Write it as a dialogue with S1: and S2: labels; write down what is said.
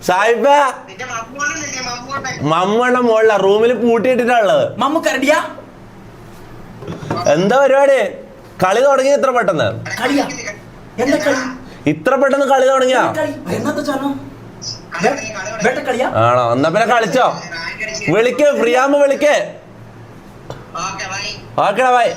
S1: സായിപ്പ മമ്മയുടെ മോളില റൂമിൽ പൂട്ടിയിട്ടിട്ടുള്ളത്. എന്താ പരിപാടി? കളി തുടങ്ങി ഇത്ര പെട്ടെന്ന്? ഇത്ര പെട്ടെന്ന് കളി തുടങ്ങിയാ? ആണോ? എന്നാ പിന്നെ കളിച്ചോ. വിളിക്ക്, ഫ്രീയാകുമ്പോ വിളിക്ക്. ഓക്കെടാ, ബൈ.